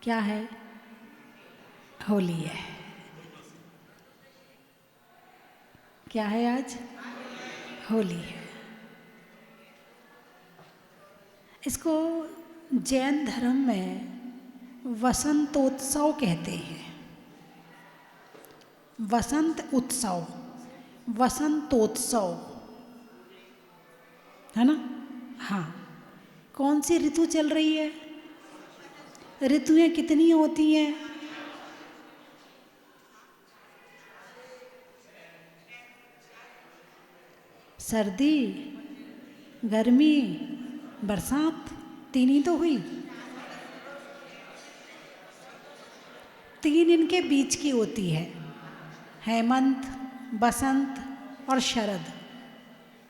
क्या है? होली है। क्या है आज? होली है। इसको जैन धर्म में वसंतोत्सव कहते हैं। वसंत उत्सव, वसंतोत्सव, है ना? हाँ। कौन सी ऋतु चल रही है? ऋतुएं कितनी होती हैं? सर्दी, गर्मी, बरसात, तीन ही तो हुई। तीन इनके बीच की होती है, हेमंत, बसंत और शरद,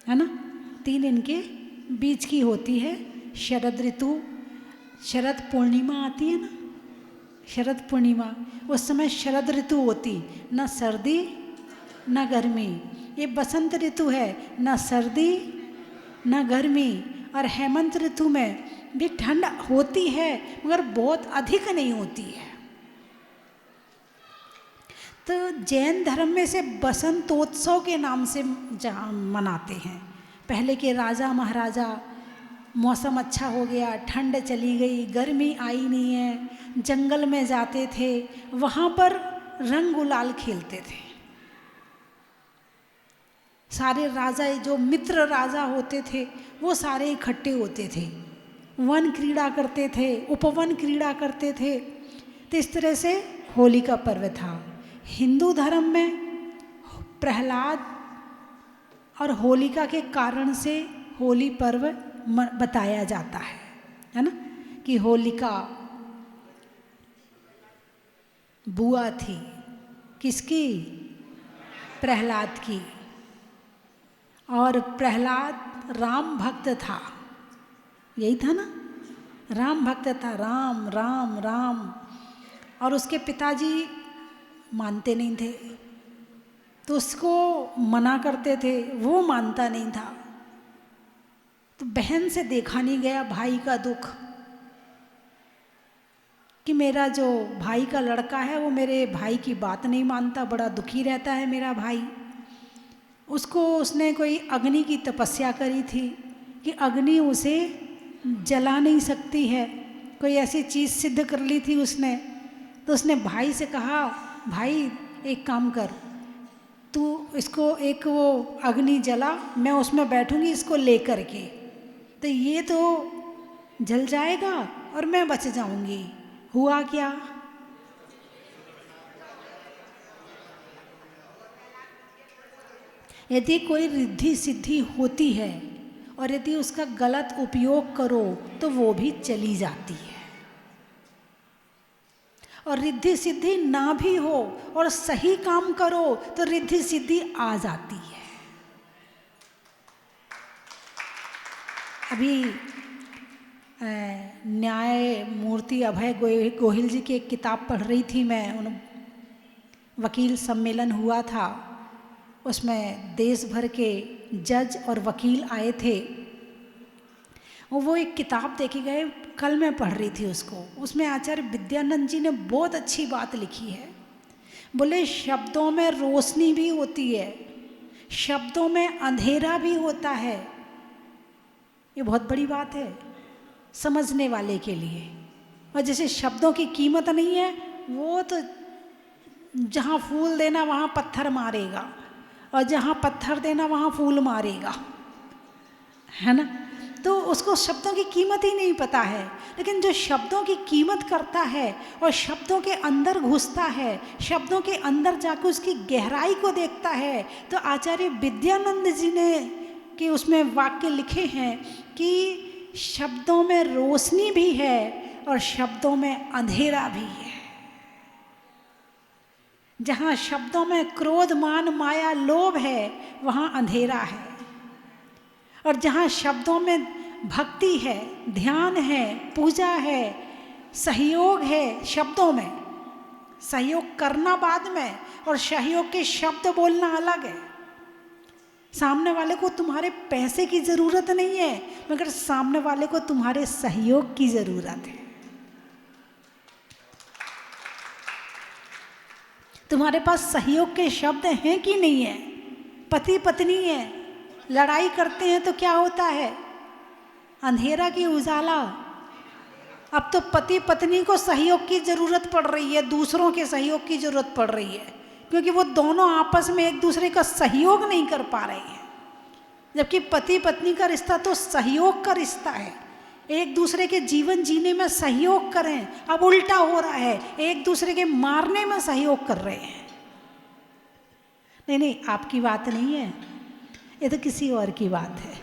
है ना? तीन इनके बीच की होती है शरद ऋतु। शरद पूर्णिमा आती है ना, शरद पूर्णिमा, उस समय शरद ऋतु होती, न सर्दी न गर्मी। ये बसंत ऋतु है, न सर्दी न गर्मी। और हेमंत ऋतु में भी ठंड होती है मगर बहुत अधिक नहीं होती है। तो जैन धर्म में से बसंतोत्सव के नाम से मनाते हैं। पहले के राजा महाराजा, मौसम अच्छा हो गया, ठंड चली गई, गर्मी आई नहीं है, जंगल में जाते थे, वहाँ पर रंग गुलाल खेलते थे। सारे राजा, जो मित्र राजा होते थे, वो सारे इकट्ठे होते थे, वन क्रीड़ा करते थे, उपवन क्रीड़ा करते थे। तो इस तरह से होली का पर्व था। हिंदू धर्म में प्रहलाद और होलिका के कारण से होली पर्व बताया जाता है ना? कि होलिका बुआ थी, किसकी? प्रहलाद की। और प्रहलाद राम भक्त था, यही था ना? राम भक्त था, राम राम राम। और उसके पिताजी मानते नहीं थे, तो उसको मना करते थे, वो मानता नहीं था। तो बहन से देखा नहीं गया भाई का दुख, कि मेरा जो भाई का लड़का है वो मेरे भाई की बात नहीं मानता, बड़ा दुखी रहता है मेरा भाई। उसने कोई अग्नि की तपस्या करी थी कि अग्नि उसे जला नहीं सकती है, कोई ऐसी चीज़ सिद्ध कर ली थी उसने। तो उसने भाई से कहा, भाई एक काम कर, तू इसको एक वो अग्नि जला, मैं उसमें बैठूंगी इसको लेकर के, तो ये तो जल जाएगा और मैं बच जाऊंगी। हुआ क्या? यदि कोई रिद्धि सिद्धि होती है और यदि उसका गलत उपयोग करो तो वो भी चली जाती है। और रिद्धि सिद्धि ना भी हो और सही काम करो तो रिद्धि सिद्धि आ जाती है। अभी न्याय मूर्ति अभय गोहिल जी की एक किताब पढ़ रही थी मैं। उन वकील सम्मेलन हुआ था, उसमें देश भर के जज और वकील आए थे। वो एक किताब देखे गए, कल मैं पढ़ रही थी उसको। उसमें आचार्य विद्यानंद जी ने बहुत अच्छी बात लिखी है। बोले शब्दों में रोशनी भी होती है, शब्दों में अंधेरा भी होता है। ये बहुत बड़ी बात है समझने वाले के लिए। और जैसे शब्दों की कीमत नहीं है, वो तो जहाँ फूल देना वहाँ पत्थर मारेगा, और जहाँ पत्थर देना वहाँ फूल मारेगा, है ना? तो उसको शब्दों की कीमत ही नहीं पता है। लेकिन जो शब्दों की कीमत करता है और शब्दों के अंदर घुसता है, शब्दों के अंदर जाकर उसकी गहराई को देखता है, तो आचार्य विद्यानंद जी ने कि उसमें वाक्य लिखे हैं कि शब्दों में रोशनी भी है और शब्दों में अंधेरा भी है। जहाँ शब्दों में क्रोध मान माया लोभ है वहाँ अंधेरा है, और जहाँ शब्दों में भक्ति है, ध्यान है, पूजा है, सहयोग है, शब्दों में सहयोग करना बाद में और सहयोग के शब्द बोलना अलग है। सामने वाले को तुम्हारे पैसे की ज़रूरत नहीं है, मगर सामने वाले को तुम्हारे सहयोग की ज़रूरत है। तुम्हारे पास सहयोग के शब्द हैं कि नहीं है? पति पत्नी है, लड़ाई करते हैं तो क्या होता है? अंधेरा की उजाला। अब तो पति पत्नी को सहयोग की जरूरत पड़ रही है, दूसरों के सहयोग की जरूरत पड़ रही है, क्योंकि वो दोनों आपस में एक दूसरे का सहयोग नहीं कर पा रहे हैं। जबकि पति पत्नी का रिश्ता तो सहयोग का रिश्ता है, एक दूसरे के जीवन जीने में सहयोग करें। अब उल्टा हो रहा है, एक दूसरे के मारने में सहयोग कर रहे हैं। नहीं नहीं, आपकी बात नहीं है, ये तो किसी और की बात है।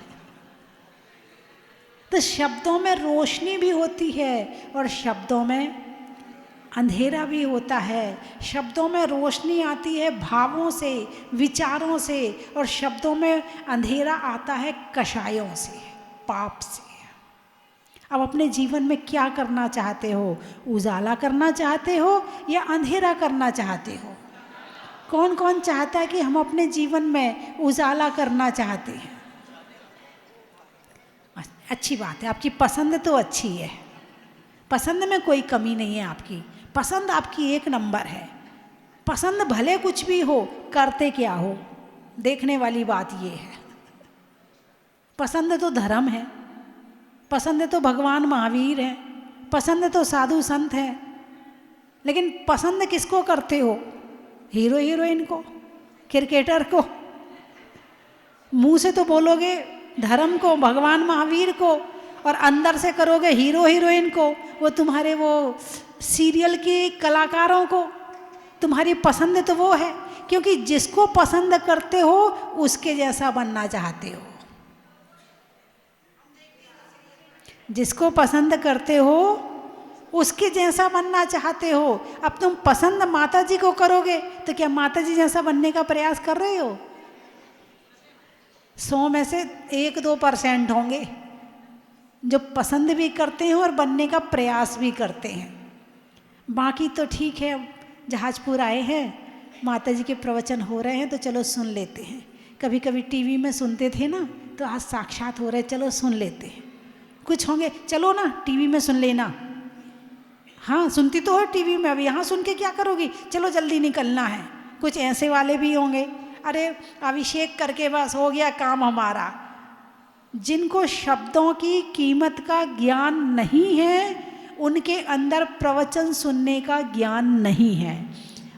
तो शब्दों में रोशनी भी होती है और शब्दों में अंधेरा भी होता है। शब्दों में रोशनी आती है भावों से, विचारों से, और शब्दों में अंधेरा आता है कषायों से, पाप से। अब अपने जीवन में क्या करना चाहते हो? उजाला करना चाहते हो या अंधेरा करना चाहते हो? कौन कौन चाहता है कि हम अपने जीवन में उजाला करना चाहते हैं? अच्छी बात है, आपकी पसंद तो अच्छी है, पसंद में कोई कमी नहीं है आपकी, पसंद आपकी एक नंबर है। पसंद भले कुछ भी हो, करते क्या हो, देखने वाली बात ये है। पसंद तो धर्म है, पसंद तो भगवान महावीर है, पसंद तो साधु संत है, लेकिन पसंद किसको करते हो? हीरो हीरोइन को, क्रिकेटर को। मुंह से तो बोलोगे धर्म को, भगवान महावीर को, और अंदर से करोगे हीरो हीरोइन को, वो तुम्हारे वो सीरियल के कलाकारों को। तुम्हारी पसंद तो वो है, क्योंकि जिसको पसंद करते हो उसके जैसा बनना चाहते हो। जिसको पसंद करते हो उसके जैसा बनना चाहते हो। अब तुम पसंद माता जी को करोगे तो क्या माता जी जैसा बनने का प्रयास कर रहे हो? 100 में से 1-2% होंगे जो पसंद भी करते हैं और बनने का प्रयास भी करते हैं। बाकी तो ठीक है, जहाजपुर आए हैं, माता जी के प्रवचन हो रहे हैं तो चलो सुन लेते हैं। कभी कभी टीवी में सुनते थे ना, तो आज साक्षात हो रहे, चलो सुन लेते हैं। कुछ होंगे, चलो ना टीवी में सुन लेना। हाँ, सुनती तो हो टीवी में, अब यहाँ सुन के क्या करोगी, चलो जल्दी निकलना है। कुछ ऐसे वाले भी होंगे, अरे अभिषेक करके बस हो गया काम हमारा। जिनको शब्दों की कीमत का ज्ञान नहीं है, उनके अंदर प्रवचन सुनने का ज्ञान नहीं है,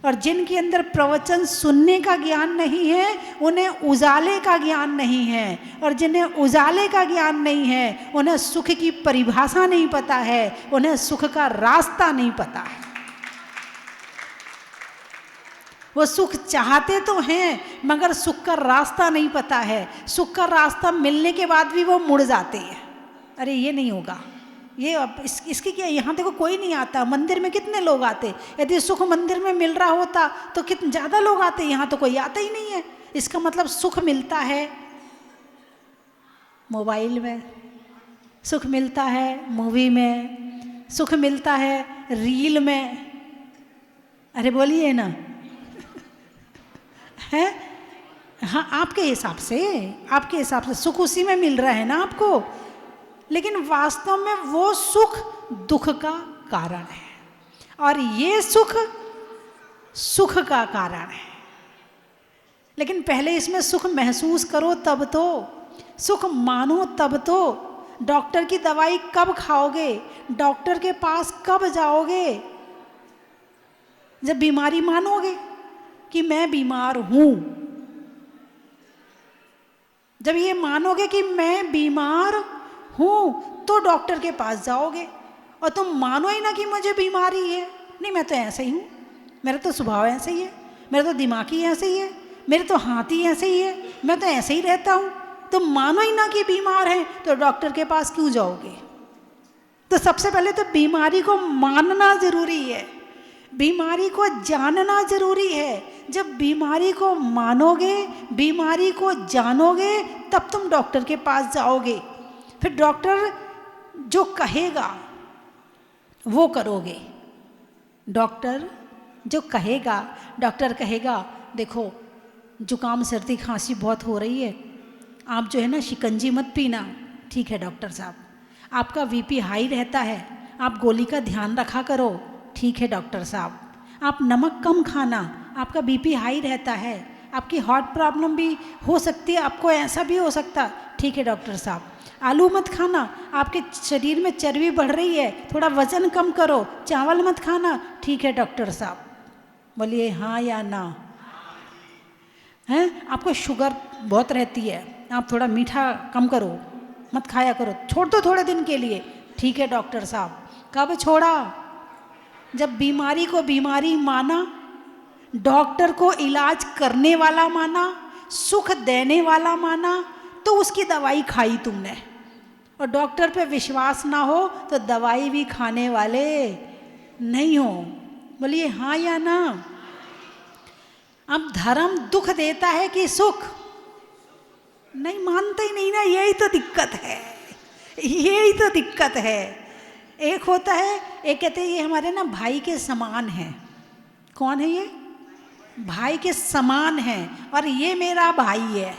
और जिनके अंदर प्रवचन सुनने का ज्ञान नहीं है उन्हें उजाले का ज्ञान नहीं है, और जिन्हें उजाले का ज्ञान नहीं है उन्हें सुख की परिभाषा नहीं पता है, उन्हें सुख का रास्ता नहीं पता है। वो सुख चाहते तो हैं मगर सुख का रास्ता नहीं पता है। सुख का रास्ता मिलने के बाद भी वो मुड़ जाते हैं, अरे ये नहीं होगा, ये इसकी क्या, यहाँ देखो कोई नहीं आता। मंदिर में कितने लोग आते, यदि सुख मंदिर में मिल रहा होता तो कितने ज़्यादा लोग आते, यहाँ तो कोई आता ही नहीं है। इसका मतलब सुख मिलता है मोबाइल में, सुख मिलता है मूवी में, सुख मिलता है रील में। अरे बोलिए ना है? हाँ, आपके हिसाब से सुख उसी में मिल रहा है ना आपको, लेकिन वास्तव में वो सुख दुख का कारण है, और ये सुख का कारण है। लेकिन पहले इसमें सुख महसूस करो तब तो, सुख मानो तब तो। डॉक्टर की दवाई कब खाओगे, डॉक्टर के पास कब जाओगे? जब बीमारी मानोगे कि मैं बीमार हूं, जब ये मानोगे कि मैं बीमार हूं तो डॉक्टर के पास जाओगे। और तुम मानो ही ना कि मुझे बीमारी है, नहीं मैं तो ऐसे ही हूं, मेरा तो स्वभाव ऐसे ही है, मेरा तो दिमाग ही ऐसे ही है, मेरे तो हाथ ही ऐसे ही है, मैं तो ऐसे ही रहता हूं। तुम मानो ही ना कि बीमार है तो डॉक्टर के पास क्यों जाओगे? तो सबसे पहले तो बीमारी को मानना जरूरी है, बीमारी को जानना जरूरी है। जब बीमारी को मानोगे, बीमारी को जानोगे, तब तुम डॉक्टर के पास जाओगे। फिर डॉक्टर जो कहेगा वो करोगे। डॉक्टर जो कहेगा, डॉक्टर कहेगा देखो जुकाम सर्दी खांसी बहुत हो रही है, आप जो है ना शिकंजी मत पीना। ठीक है डॉक्टर साहब। आपका बीपी हाई रहता है, आप गोली का ध्यान रखा करो। ठीक है डॉक्टर साहब। आप नमक कम खाना। आपका बीपी हाई रहता है, आपकी हार्ट प्रॉब्लम भी हो सकती है, आपको ऐसा भी हो सकता। ठीक है डॉक्टर साहब, आलू मत खाना, आपके शरीर में चर्बी बढ़ रही है, थोड़ा वजन कम करो, चावल मत खाना। ठीक है डॉक्टर साहब, बोलिए हाँ या ना। हैं, आपको शुगर बहुत रहती है, आप थोड़ा मीठा कम करो, मत खाया करो, छोड़ दो थोड़े दिन के लिए। ठीक है डॉक्टर साहब। कब छोड़ा? जब बीमारी को बीमारी माना, डॉक्टर को इलाज करने वाला माना, सुख देने वाला माना, तो उसकी दवाई खाई तुमने। और डॉक्टर पे विश्वास ना हो तो दवाई भी खाने वाले नहीं हो। बोलिए हाँ या ना। अब धर्म दुख देता है कि सुख? नहीं मानते ही नहीं ना, यही तो दिक्कत है, यही तो दिक्कत है। एक होता है, एक कहते हैं ये हमारे ना भाई के समान है। कौन है ये? भाई के समान है, और ये मेरा भाई है।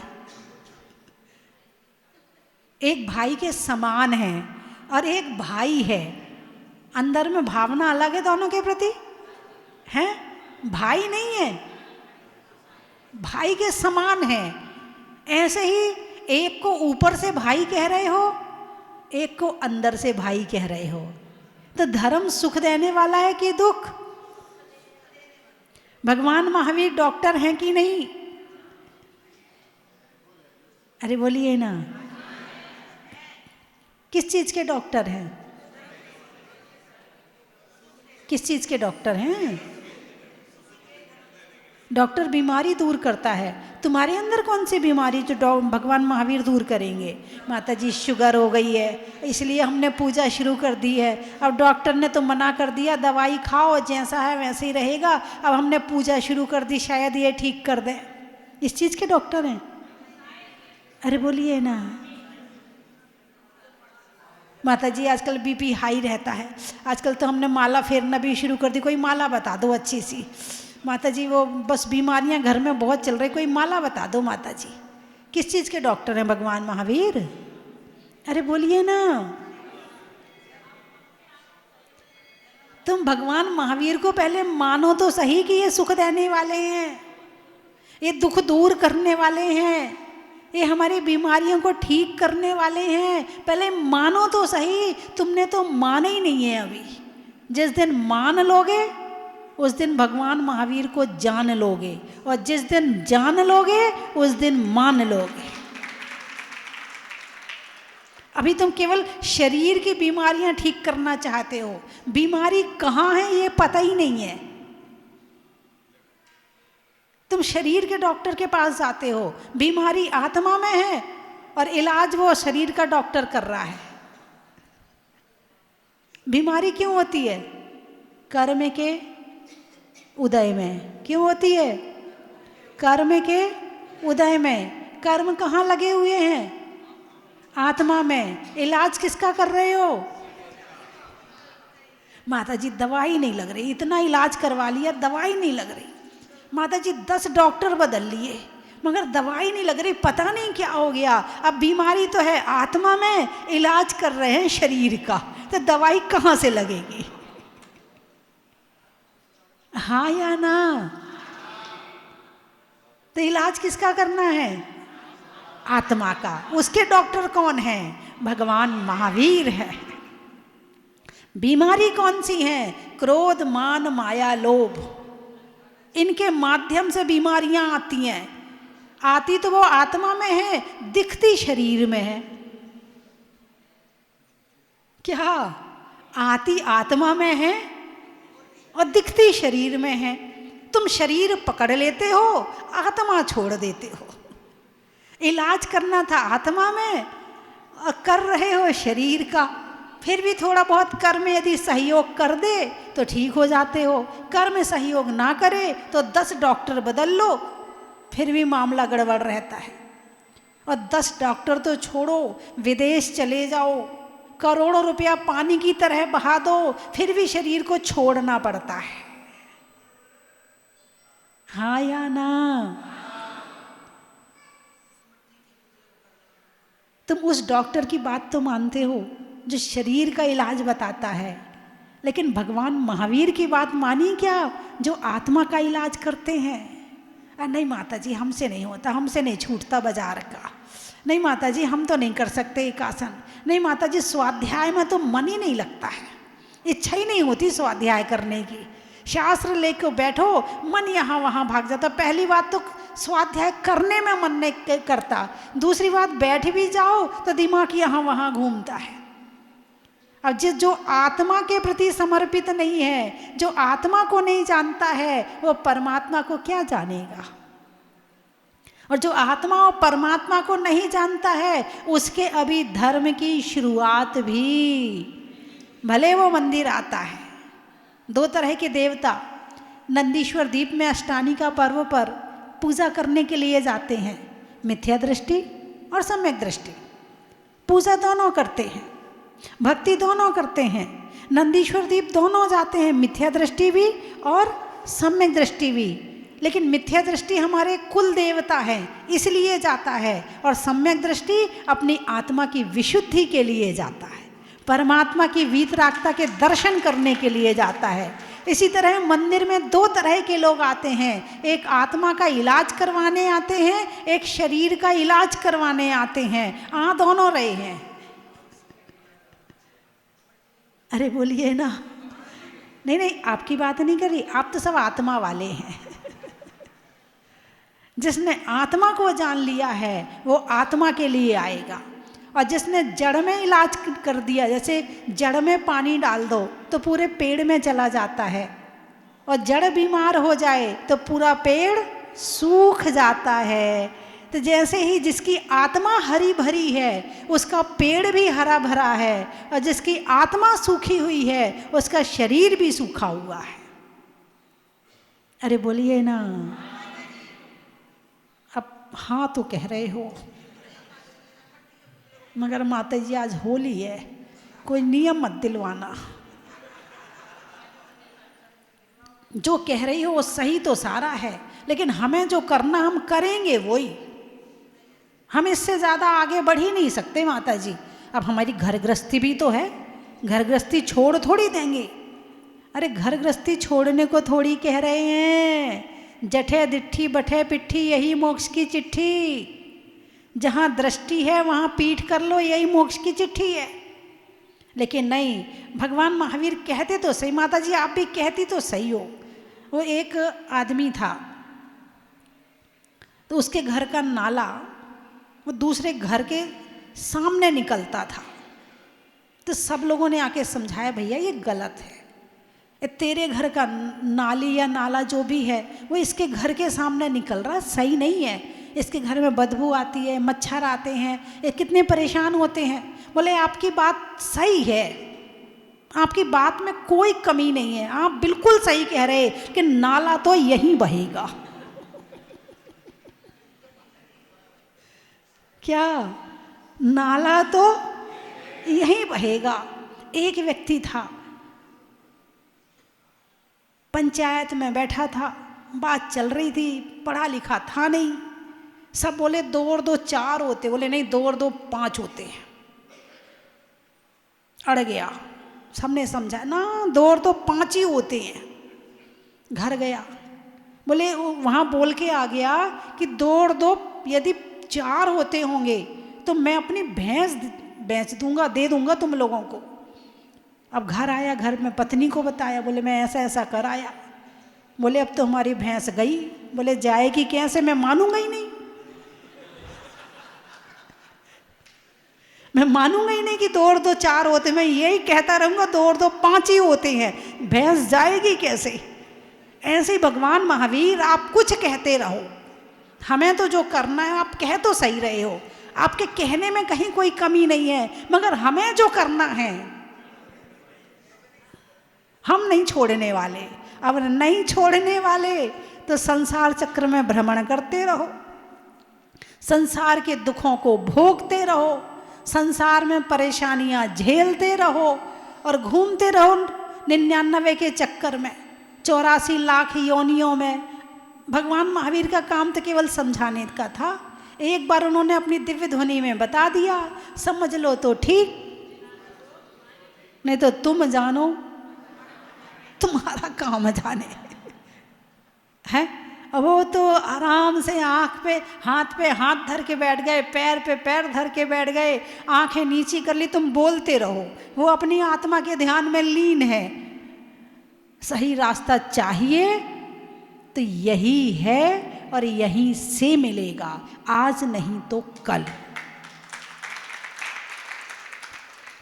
एक भाई के समान है और एक भाई है, अंदर में भावना अलग है दोनों के प्रति, हैं? भाई नहीं है, भाई के समान है। ऐसे ही एक को ऊपर से भाई कह रहे हो, एक को अंदर से भाई कह रहे हो। तो धर्म सुख देने वाला है कि दुख? भगवान महावीर डॉक्टर हैं कि नहीं? अरे बोलिए ना, किस चीज के डॉक्टर हैं? किस चीज के डॉक्टर हैं? डॉक्टर बीमारी दूर करता है। तुम्हारे अंदर कौन सी बीमारी जो भगवान महावीर दूर करेंगे? माता जी शुगर हो गई है, इसलिए हमने पूजा शुरू कर दी है। अब डॉक्टर ने तो मना कर दिया दवाई खाओ, जैसा है वैसे ही रहेगा। अब हमने पूजा शुरू कर दी, शायद ये ठीक कर दें। इस चीज़ के डॉक्टर हैं? अरे बोलिए ना। माता जी आजकल बीपी हाई रहता है, आजकल तो हमने माला फेरना भी शुरू कर दी। कोई माला बता दो अच्छी सी। माता जी वो बस बीमारियां घर में बहुत चल रही, कोई माला बता दो माता जी। किस चीज़ के डॉक्टर हैं भगवान महावीर? अरे बोलिए ना। तुम भगवान महावीर को पहले मानो तो सही कि ये सुख देने वाले हैं, ये दुख दूर करने वाले हैं, ये हमारी बीमारियों को ठीक करने वाले हैं। पहले मानो तो सही। तुमने तो माना ही नहीं है अभी। जिस दिन मान लोगे उस दिन भगवान महावीर को जान लोगे, और जिस दिन जान लोगे उस दिन मान लोगे। अभी तुम केवल शरीर की बीमारियां ठीक करना चाहते हो, बीमारी कहाँ है ये पता ही नहीं है। तुम शरीर के डॉक्टर के पास जाते हो, बीमारी आत्मा में है और इलाज वो शरीर का डॉक्टर कर रहा है। बीमारी क्यों होती है? कर्म के उदय में। क्यों होती है? कर्म के उदय में। कर्म कहाँ लगे हुए हैं? आत्मा में। इलाज किसका कर रहे हो? माता जी दवाई नहीं लग रही, इतना इलाज करवा लिया, दवाई नहीं लग रही। माता जी 10 डॉक्टर बदल लिए मगर दवाई नहीं लग रही, पता नहीं क्या हो गया। अब बीमारी तो है आत्मा में, इलाज कर रहे हैं शरीर का, तो दवाई कहाँ से लगेगी? हाँ या ना? तो इलाज किसका करना है? आत्मा का। उसके डॉक्टर कौन है? भगवान महावीर है। बीमारी कौन सी है? क्रोध, मान, माया, लोभ। इनके माध्यम से बीमारियां आती हैं। आती तो वो आत्मा में है, दिखती शरीर में है। क्या? आती आत्मा में है और दिखती शरीर में है। तुम शरीर पकड़ लेते हो, आत्मा छोड़ देते हो। इलाज करना था आत्मा में और कर रहे हो शरीर का। फिर भी थोड़ा बहुत कर्म यदि सहयोग कर दे तो ठीक हो जाते हो, कर्म सहयोग ना करे तो 10 डॉक्टर बदल लो, फिर भी मामला गड़बड़ रहता है। और 10 डॉक्टर तो छोड़ो, विदेश चले जाओ, करोड़ों रुपया पानी की तरह बहा दो, फिर भी शरीर को छोड़ना पड़ता है। हाँ या ना? तुम उस डॉक्टर की बात तो मानते हो जो शरीर का इलाज बताता है, लेकिन भगवान महावीर की बात मानी क्या, जो आत्मा का इलाज करते हैं। नहीं माता जी हमसे नहीं होता, हमसे नहीं छूटता बाजार का, नहीं माता जी हम तो नहीं कर सकते एक आसन, नहीं माता जी स्वाध्याय में तो मन ही नहीं लगता है, इच्छा ही नहीं होती स्वाध्याय करने की, शास्त्र लेकर बैठो मन यहाँ वहाँ भाग जाता। पहली बात तो स्वाध्याय करने में मन नहीं करता, दूसरी बात बैठ भी जाओ तो दिमाग यहाँ वहाँ घूमता है। अब जो आत्मा के प्रति समर्पित नहीं है, जो आत्मा को नहीं जानता है, वो परमात्मा को क्या जानेगा। और जो आत्मा और परमात्मा को नहीं जानता है, उसके अभी धर्म की शुरुआत भी, भले वो मंदिर आता है। दो तरह के देवता नंदीश्वर द्वीप में अष्टानी का पर्व पर पूजा करने के लिए जाते हैं, मिथ्या दृष्टि और सम्यक दृष्टि। पूजा दोनों करते हैं, भक्ति दोनों करते हैं। नंदीश्वर द्वीप दोनों जाते हैं, मिथ्या दृष्टि भी और सम्यक दृष्टि भी। लेकिन मिथ्या दृष्टि हमारे कुल देवता है इसलिए जाता है, और सम्यक दृष्टि अपनी आत्मा की विशुद्धि के लिए जाता है, परमात्मा की वीतरागता के दर्शन करने के लिए जाता है। इसी तरह मंदिर में दो तरह के लोग आते हैं, एक आत्मा का इलाज करवाने आते हैं, एक शरीर का इलाज करवाने आते हैं। दोनों रहे हैं। अरे बोलिए ना, नहीं आपकी बात नहीं कर रही, आप तो सब आत्मा वाले हैं। जिसने आत्मा को जान लिया है वो आत्मा के लिए आएगा, और जिसने जड़ में इलाज कर दिया, जैसे जड़ में पानी डाल दो तो पूरे पेड़ में चला जाता है, और जड़ बीमार हो जाए तो पूरा पेड़ सूख जाता है। तो जैसे ही जिसकी आत्मा हरी भरी है उसका पेड़ भी हरा भरा है, और जिसकी आत्मा सूखी हुई है उसका शरीर भी सूखा हुआ है। अरे बोलिए ना, अब हाँ तो कह रहे हो, मगर माता जी आज होली है, कोई नियम मत दिलवाना। जो कह रही हो वो सही तो सारा है, लेकिन हमें जो करना हम करेंगे वही, हम इससे ज़्यादा आगे बढ़ ही नहीं सकते माता जी। अब हमारी घर गृहस्थी भी तो है, घर गृहस्थी छोड़ थोड़ी देंगे। अरे घर गृहस्थी छोड़ने को थोड़ी कह रहे हैं, जठे दिट्ठी बठे पिट्ठी यही मोक्ष की चिट्ठी, जहाँ दृष्टि है वहाँ पीठ कर लो यही मोक्ष की चिट्ठी है। लेकिन नहीं, भगवान महावीर कहते तो सही, माता जी आप भी कहती तो सही हो। वो एक आदमी था, तो उसके घर का नाला वो दूसरे घर के सामने निकलता था, तो सब लोगों ने आके समझाया भैया ये गलत है, तेरे घर का नाली या नाला जो भी है वो इसके घर के सामने निकल रहा, सही नहीं है, इसके घर में बदबू आती है, मच्छर आते हैं, ये कितने परेशान होते हैं। बोले आपकी बात सही है, आपकी बात में कोई कमी नहीं है, आप बिल्कुल सही कह रहे कि नाला तो यहीं बहेगा। क्या नाला तो यहीं बहेगा। एक व्यक्ति था, पंचायत में बैठा था, बात चल रही थी, पढ़ा लिखा था नहीं, सब बोले 2 और 2 4 होते, बोले नहीं 2 और 2 5 होते हैं। अड़ गया, सबने समझा ना 2 और 2 5 ही होते हैं। घर गया, बोले वहाँ बोल के आ गया कि 2 और 2 यदि 4 होते होंगे तो मैं अपनी भैंस बेच दूंगा, दे दूंगा तुम लोगों को। अब घर आया, घर में पत्नी को बताया, बोले मैं ऐसा ऐसा कर आया। बोले अब तो हमारी भैंस गई। बोले जाएगी कैसे, मैं मानूंगा ही नहीं, मैं मानूंगा ही नहीं कि 2 और 2 4 होते, मैं यही कहता रहूंगा 2 और 2 5 ही होते हैं, भैंस जाएगी कैसे। ऐसे ही भगवान महावीर आप कुछ कहते रहो, हमें तो जो करना है आप कह तो सही रहे हो, आपके कहने में कहीं कोई कमी नहीं है, मगर हमें जो करना है हम नहीं छोड़ने वाले। अब नहीं छोड़ने वाले तो संसार चक्र में भ्रमण करते रहो, संसार के दुखों को भोगते रहो, संसार में परेशानियां झेलते रहो और घूमते रहो 99 के चक्कर में, 84 लाख योनियों में। भगवान महावीर का काम तो केवल समझाने का था, एक बार उन्होंने अपनी दिव्य ध्वनि में बता दिया, समझ लो तो ठीक, नहीं तो तुम जानो तुम्हारा काम जाने है। अब वो तो आराम से आँख पे हाथ धर के बैठ गए, पैर पे पैर धर के बैठ गए, आंखें नीची कर ली, तुम बोलते रहो, वो अपनी आत्मा के ध्यान में लीन है। सही रास्ता चाहिए तो यही है और यहीं से मिलेगा, आज नहीं तो कल।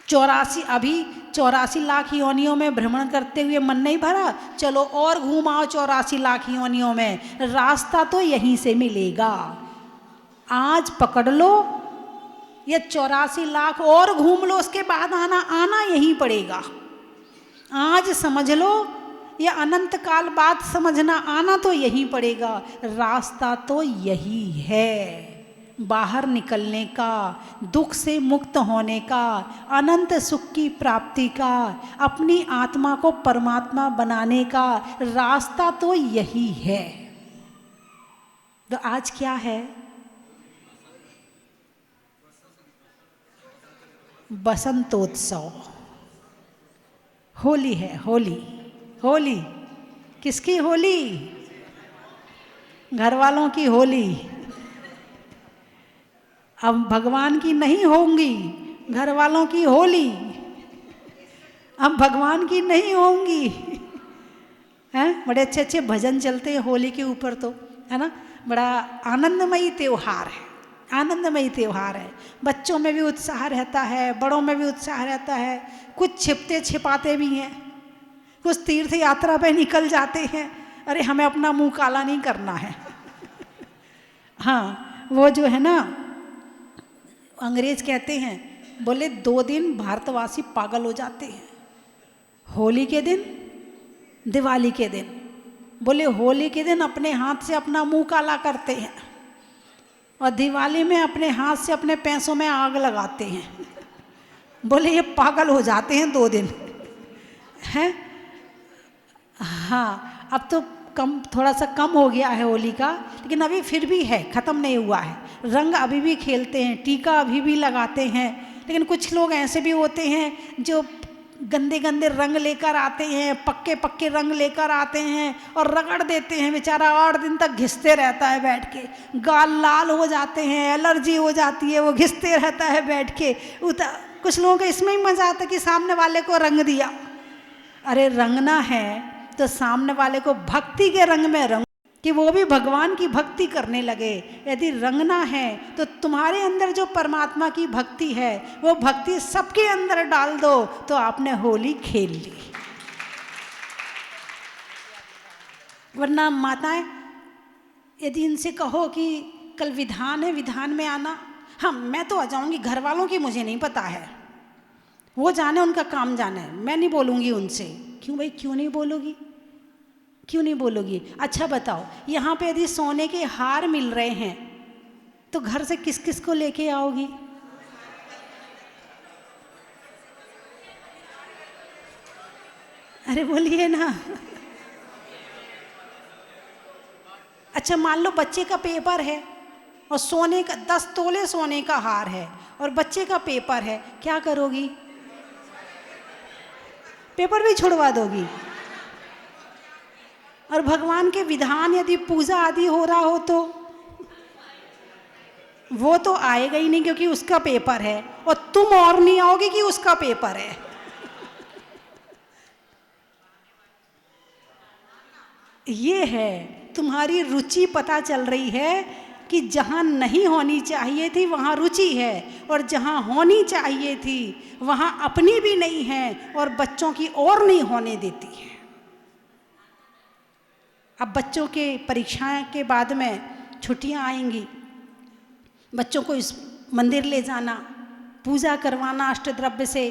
84 लाख योनियों में भ्रमण करते हुए मन नहीं भरा, चलो और घूमाओ 84 लाख योनियों में, रास्ता तो यहीं से मिलेगा। आज पकड़ लो, ये 84 लाख और घूम लो, उसके बाद आना यहीं पड़ेगा। आज समझ लो, ये अनंत काल बाद समझना, आना तो यहीं पड़ेगा। रास्ता तो यही है, बाहर निकलने का, दुख से मुक्त होने का, अनंत सुख की प्राप्ति का, अपनी आत्मा को परमात्मा बनाने का रास्ता तो यही है। तो आज क्या है? बसंतोत्सव, होली है। होली किसकी होली? घर वालों की होली। अब भगवान की नहीं होंगी, घर वालों की होली। अब भगवान की नहीं होंगी, हैं? बड़े अच्छे अच्छे भजन चलते हैं होली के ऊपर, तो है ना, बड़ा आनंदमयी त्योहार है, आनंदमयी त्योहार है। बच्चों में भी उत्साह रहता है, बड़ों में भी उत्साह रहता है, कुछ छिपते छिपाते भी हैं, कुछ तीर्थ यात्रा पे निकल जाते हैं, अरे हमें अपना मुंह काला नहीं करना है। हाँ, वो जो है ना, अंग्रेज कहते हैं, बोले 2 दिन भारतवासी पागल हो जाते हैं, होली के दिन, दिवाली के दिन। बोले होली के दिन अपने हाथ से अपना मुंह काला करते हैं और दिवाली में अपने हाथ से अपने पैसों में आग लगाते हैं। बोले ये पागल हो जाते हैं 2 दिन, हैं? हाँ, अब तो थोड़ा सा कम हो गया है होली का, लेकिन अभी फिर भी है, ख़त्म नहीं हुआ है। रंग अभी भी खेलते हैं, टीका अभी भी लगाते हैं, लेकिन कुछ लोग ऐसे भी होते हैं जो गंदे गंदे रंग लेकर आते हैं, पक्के पक्के रंग लेकर आते हैं और रगड़ देते हैं। बेचारा 8 दिन तक घिसते रहता है बैठ के, गाल लाल हो जाते हैं, एलर्जी हो जाती है, वो घिसते रहता है बैठ के। कुछ लोगों को इसमें ही मज़ा आता है कि सामने वाले को रंग दिया। अरे रंगना है तो सामने वाले को भक्ति के रंग में रंग, कि वो भी भगवान की भक्ति करने लगे। यदि रंगना है तो तुम्हारे अंदर जो परमात्मा की भक्ति है, वो भक्ति सबके अंदर डाल दो, तो आपने होली खेल ली। वरना माताएं, यदि इनसे कहो कि कल विधान है, विधान में आना, हाँ मैं तो आ जाऊंगी, घर वालों की मुझे नहीं पता है, वो जाने, उनका काम जाने, मैं नहीं बोलूँगी उनसे। क्यों भाई, क्यों नहीं बोलोगी? क्यों नहीं बोलोगी? अच्छा बताओ, यहाँ पे यदि सोने के हार मिल रहे हैं तो घर से किस किस को लेके आओगी? अरे बोलिए ना। अच्छा मान लो बच्चे का पेपर है और सोने का 10 तोले सोने का हार है और बच्चे का पेपर है, क्या करोगी? पेपर भी छुड़वा दोगी? और भगवान के विधान यदि पूजा आदि हो रहा हो तो वो तो आएगा ही नहीं, क्योंकि उसका पेपर है, और तुम और नहीं आओगे कि उसका पेपर है। ये है, तुम्हारी रुचि पता चल रही है कि जहाँ नहीं होनी चाहिए थी वहाँ रुचि है, और जहाँ होनी चाहिए थी वहाँ अपनी भी नहीं है और बच्चों की और नहीं होने देती है। अब बच्चों के परीक्षाएं के बाद में छुट्टियां आएंगी, बच्चों को इस मंदिर ले जाना, पूजा करवाना अष्टद्रव्य से,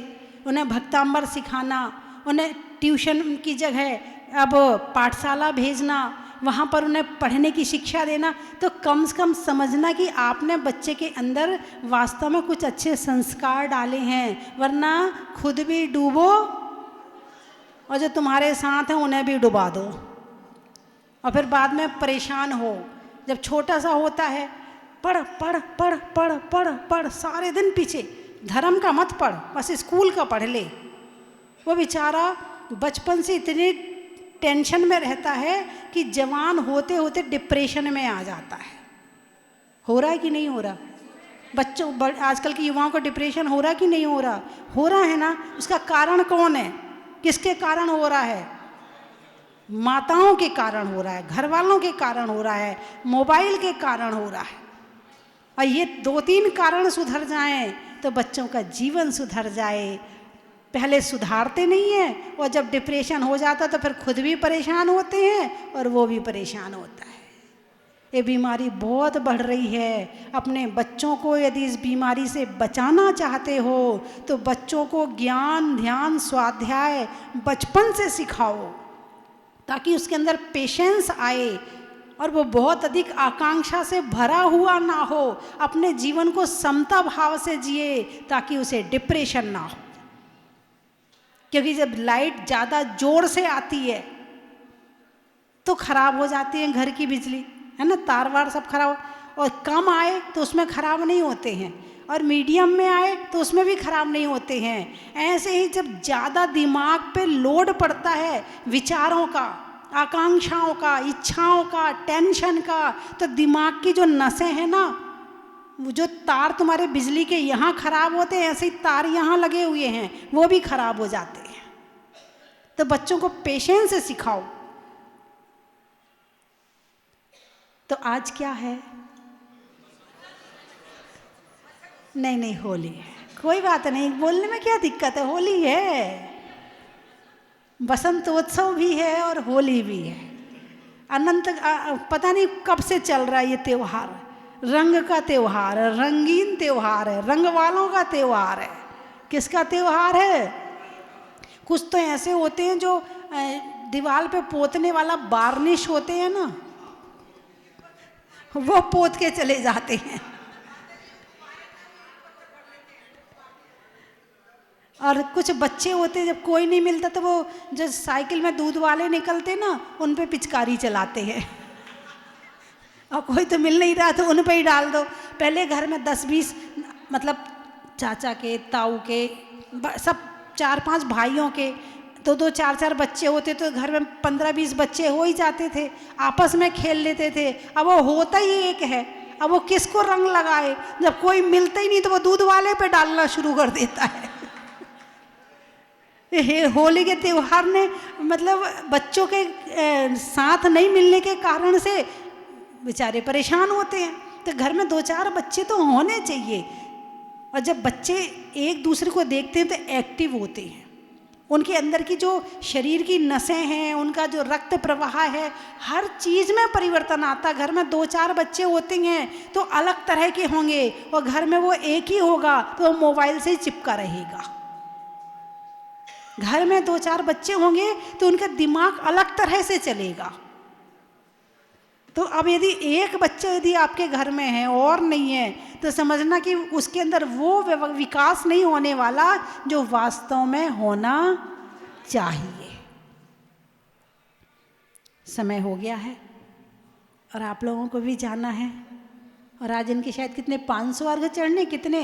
उन्हें भक्तांबर सिखाना, उन्हें ट्यूशन की जगह अब पाठशाला भेजना, वहाँ पर उन्हें पढ़ने की शिक्षा देना, तो कम से कम समझना कि आपने बच्चे के अंदर वास्तव में कुछ अच्छे संस्कार डाले हैं। वरना खुद भी डूबो और जो तुम्हारे साथ हैं उन्हें भी डुबा दो, और फिर बाद में परेशान हो। जब छोटा सा होता है, पढ़ पढ़ पढ़ पढ़ पढ़ पढ़, सारे दिन पीछे, धर्म का मत पढ़, बस स्कूल का पढ़ ले। वो बेचारा बचपन से इतने टेंशन में रहता है कि जवान होते होते डिप्रेशन में आ जाता है। हो रहा है कि नहीं हो रहा? बच्चों आजकल के युवाओं को डिप्रेशन हो रहा कि नहीं हो रहा? हो रहा है ना। उसका कारण कौन है? किसके कारण हो रहा है? माताओं के कारण हो रहा है, घर वालों के कारण हो रहा है, मोबाइल के कारण हो रहा है। और ये 2-3 कारण सुधर जाएं तो बच्चों का जीवन सुधर जाए। पहले सुधारते नहीं हैं और जब डिप्रेशन हो जाता तो फिर खुद भी परेशान होते हैं और वो भी परेशान होता है। ये बीमारी बहुत बढ़ रही है। अपने बच्चों को यदि इस बीमारी से बचाना चाहते हो तो बच्चों को ज्ञान, ध्यान, स्वाध्याय बचपन से सिखाओ ताकि उसके अंदर पेशेंस आए और वो बहुत अधिक आकांक्षा से भरा हुआ ना हो। अपने जीवन को समता भाव से जिए ताकि उसे डिप्रेशन ना हो। क्योंकि जब लाइट ज़्यादा जोर से आती है तो खराब हो जाती है घर की बिजली, है ना, तार वार सब खराब। और कम आए तो उसमें खराब नहीं होते हैं, और मीडियम में आए तो उसमें भी खराब नहीं होते हैं। ऐसे ही जब ज़्यादा दिमाग पे लोड पड़ता है विचारों का, आकांक्षाओं का, इच्छाओं का, टेंशन का, तो दिमाग की जो नसें हैं ना, वो जो तार तुम्हारे बिजली के यहाँ खराब होते हैं, ऐसे ही तार यहाँ लगे हुए हैं, वो भी खराब हो जाते हैं। तो बच्चों को पेशेंस से सिखाओ। तो आज क्या है? नहीं, होली है। कोई बात नहीं, बोलने में क्या दिक्कत है, होली है। बसंतोत्सव भी है और होली भी है। अनंत पता नहीं कब से चल रहा है ये त्योहार। रंग का त्योहार है, रंगीन त्योहार है, रंग वालों का त्योहार है। किसका त्योहार है? कुछ तो ऐसे होते हैं जो दीवार पे पोतने वाला बार्निश होते हैं ना, वो पोत के चले जाते हैं। और कुछ बच्चे होते हैं, जब कोई नहीं मिलता तो वो जो साइकिल में दूध वाले निकलते ना, उन पे पिचकारी चलाते हैं। और कोई तो मिल नहीं रहा तो उन पे ही डाल दो। पहले घर में 10-20 मतलब चाचा के, ताऊ के, सब 4-5 भाइयों के 2-2, 4-4 बच्चे होते तो घर में 15-20 बच्चे हो ही जाते थे, आपस में खेल लेते थे। अब वो होता ही एक है, अब वो किसको रंग लगाए? जब कोई मिलता ही नहीं तो वो दूध वाले पे डालना शुरू कर देता है। होली के त्योहार ने मतलब बच्चों के साथ नहीं मिलने के कारण से बेचारे परेशान होते हैं। तो घर में 2-4 बच्चे तो होने चाहिए। और जब बच्चे एक दूसरे को देखते हैं तो एक्टिव होते हैं। उनके अंदर की जो शरीर की नसें हैं, उनका जो रक्त प्रवाह है, हर चीज़ में परिवर्तन आता। घर में 2-4 बच्चे होते हैं तो अलग तरह के होंगे, और घर में वो एक ही होगा तो वो मोबाइल से ही चिपका रहेगा। घर में 2-4 बच्चे होंगे तो उनका दिमाग अलग तरह से चलेगा। तो अब यदि एक बच्चा यदि आपके घर में है और नहीं है तो समझना कि उसके अंदर वो विकास नहीं होने वाला जो वास्तव में होना चाहिए। समय हो गया है और आप लोगों को भी जाना है। और आज इनके शायद कितने 500 अर्घ चढ़ने, कितने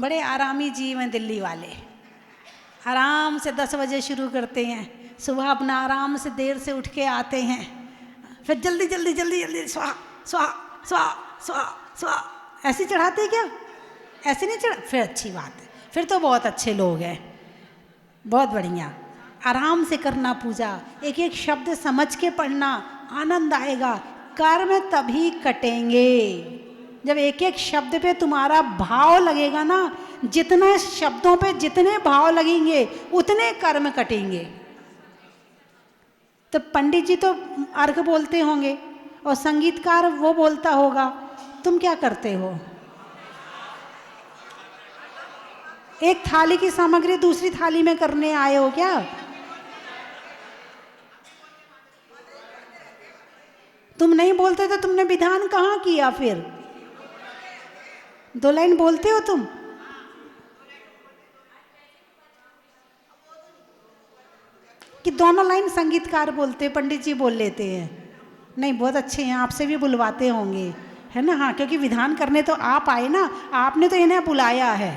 बड़े आरामी जीव हैं दिल्ली वाले। आराम से 10 बजे शुरू करते हैं, सुबह अपना आराम से देर से उठ के आते हैं, फिर जल्दी जल्दी जल्दी जल्दी स्वाहा स्वाहा स्वाहा स्वाहा स्वाहा ऐसे चढ़ाते हैं। क्या ऐसे नहीं चढ़ा? फिर अच्छी बात है, फिर तो बहुत अच्छे लोग हैं, बहुत बढ़िया। आराम से करना पूजा, एक एक शब्द समझ के पढ़ना, आनंद आएगा। कर्म तभी कटेंगे जब एक एक शब्द पे तुम्हारा भाव लगेगा ना। जितने शब्दों पे जितने भाव लगेंगे उतने कर्म कटेंगे। तो पंडित जी तो अर्घ बोलते होंगे और संगीतकार वो बोलता होगा, तुम क्या करते हो? एक थाली की सामग्री दूसरी थाली में करने आए हो क्या? तुम नहीं बोलते तो तुमने विधान कहाँ किया? फिर 2 लाइन बोलते हो तुम? कि दोनों लाइन संगीतकार बोलते, पंडित जी बोल लेते हैं? नहीं, बहुत अच्छे हैं, आपसे भी बुलवाते होंगे, है ना? हाँ, क्योंकि विधान करने तो आप आए ना, आपने तो इन्हें बुलाया है,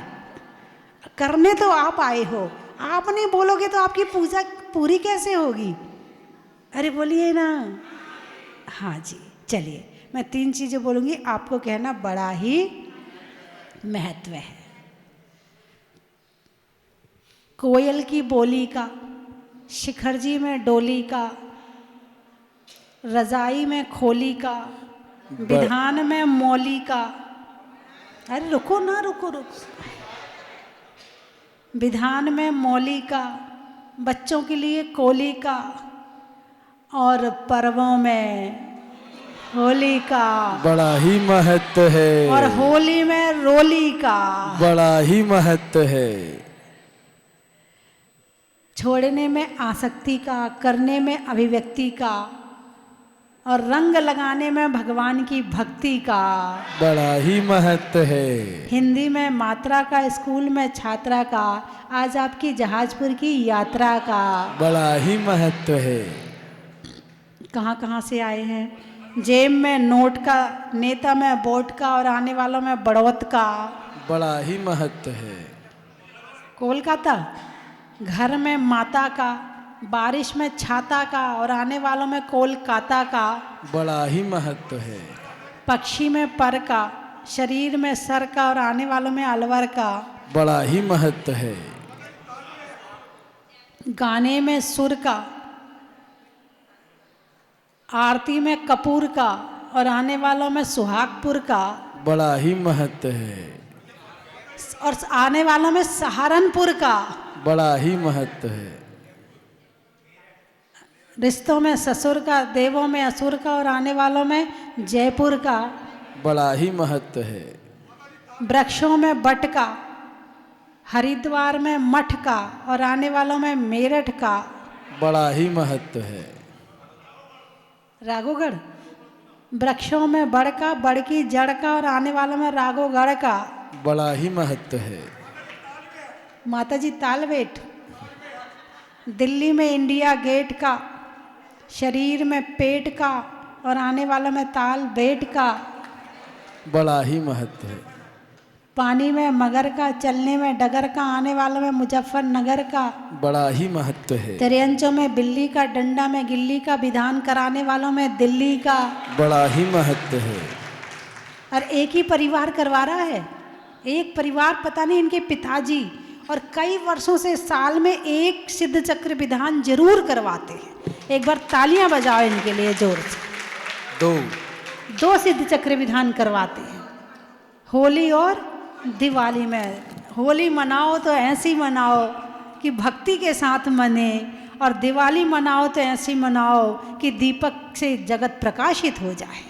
करने तो आप आए हो। आप नहीं बोलोगे तो आपकी पूजा पूरी कैसे होगी? अरे बोलिए ना। हाँ जी, चलिए मैं 3 चीज़ें बोलूँगी, आपको कहना बड़ा ही महत्व है। कोयल की बोली का, शिखर जी में डोली का, रजाई में खोली का, विधान में मौली का। अरे रुको ना, रुको। विधान में मौली का, बच्चों के लिए कोली का, और पर्वों में होली का। बड़ा ही महत्व है। और होली में रोली का। बड़ा ही महत्व है। छोड़ने में आसक्ति का, करने में अभिव्यक्ति का, और रंग लगाने में भगवान की भक्ति का। बड़ा ही महत्व है। हिंदी में मात्रा का, स्कूल में छात्रा का, आज आपकी जहाजपुर की यात्रा का। बड़ा ही महत्व है। कहाँ कहाँ से आए हैं? जेब में नोट का, नेता में वोट का, और आने वालों में बढ़ोत का। बड़ा ही महत्व है। कोलकाता, घर में माता का, बारिश में छाता का, और आने वालों में कोलकाता का। बड़ा ही महत्व है। पक्षी में पर का, शरीर में सर का, और आने वालों में अलवर का। बड़ा ही महत्व है। गाने में सुर का, आरती में कपूर का, और आने वालों में सुहागपुर का। बड़ा ही महत्व है। और आने वालों में सहारनपुर का। बड़ा ही महत्व है। रिश्तों में ससुर का, देवों में असुर का, और आने वालों में जयपुर का। बड़ा ही महत्व है। वृक्षों में बट का, हरिद्वार में मठ का, और आने वालों में मेरठ का। बड़ा ही महत्व है। राघोगढ़, वृक्षों में बड़ का, बड़ की जड़ का, और आने वालों में राघोगढ़ का। बड़ा ही महत्व है। माताजी तालबेट, दिल्ली में इंडिया गेट का, शरीर में पेट का, और आने वालों में ताल बेट का। बड़ा ही महत्व है। पानी में मगर का, चलने में डगर का, आने वालों में मुजफ्फरनगर का। बड़ा ही महत्व है। त्रियंचों में बिल्ली का, डंडा में गिल्ली का, विधान कराने वालों में दिल्ली का। बड़ा ही महत्व है। और एक ही परिवार करवा रहा है, एक परिवार, पता नहीं इनके पिताजी, और कई वर्षों से साल में एक सिद्ध चक्र विधान जरूर करवाते हैं। एक बार तालियां बजाओ इनके लिए जोर से। 2 सिद्ध चक्र विधान करवाते हैं, होली और दिवाली में। होली मनाओ तो ऐसी मनाओ कि भक्ति के साथ मने, और दिवाली मनाओ तो ऐसी मनाओ कि दीपक से जगत प्रकाशित हो जाए।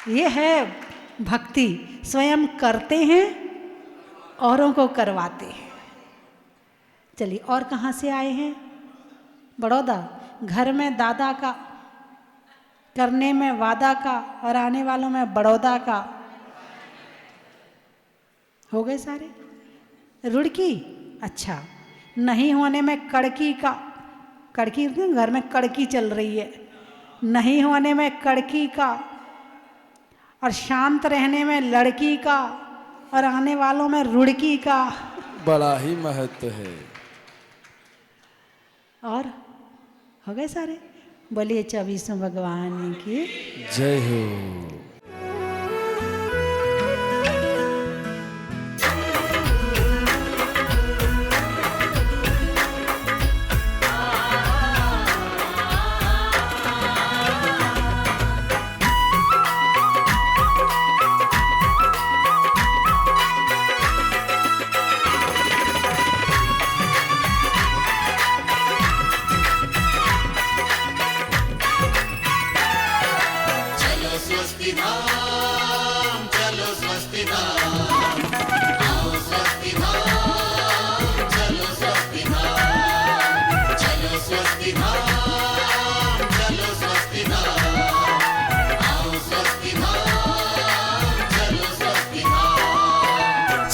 ये है भक्ति, स्वयं करते हैं, औरों को करवाते हैं। चलिए, और कहाँ से आए हैं? बड़ौदा, घर में दादा का, करने में वादा का, और आने वालों में बड़ौदा का। हो गए सारे? रुड़की, अच्छा, नहीं होने में कड़की का, कड़की घर में कड़की चल रही है, नहीं होने में कड़की का, और शांत रहने में लड़की का, और आने वालों में रुड़की का। बड़ा ही महत्व है। और हो गए सारे? बोलिए 24 भगवान की जय हो।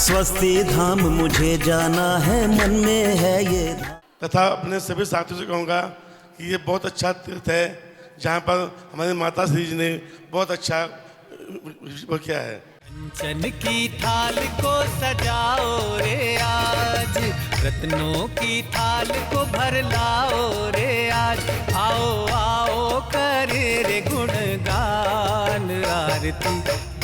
स्वस्ति धाम मुझे जाना है, मन में है ये। तथा अपने सभी साथियों से कहूँगा कि ये बहुत अच्छा तीर्थ है, जहाँ पर हमारी माता श्री जी ने बहुत अच्छा वो किया है। कंचन की थाल को सजाओ रे आज, रत्नों की थाल को भर लाओ रे आज, आओ आओ करे रे गुणगान आरती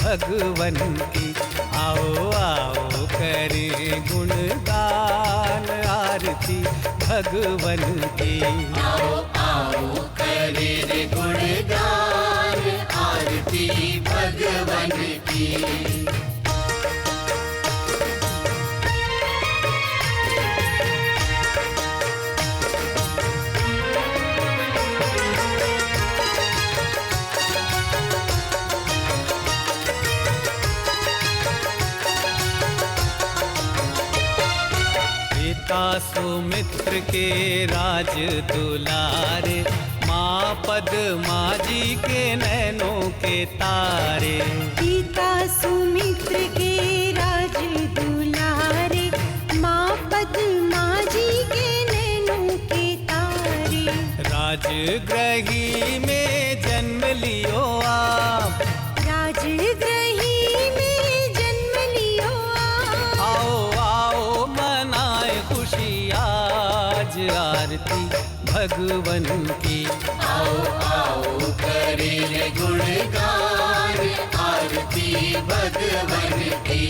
भगवन की, आओ आओ करे गुणगान आरती भगवन की। आओ आओ करे रे गुणगान आरती भगवन की। सुमित्र के राज दुलारे, माँ पद्मा जी के नैनों के तारे। पिता सुमित्र के राज दुलारे, माँ पद्मा जी के नैनों के तारे। राजगृही में जन्म लियो आप, राजगृही में जन्म लियो आप। आओ आओ मनाए खुशी आज आरती भगवन की। आओ आओ करे रे गुणगान आरती भगवन की।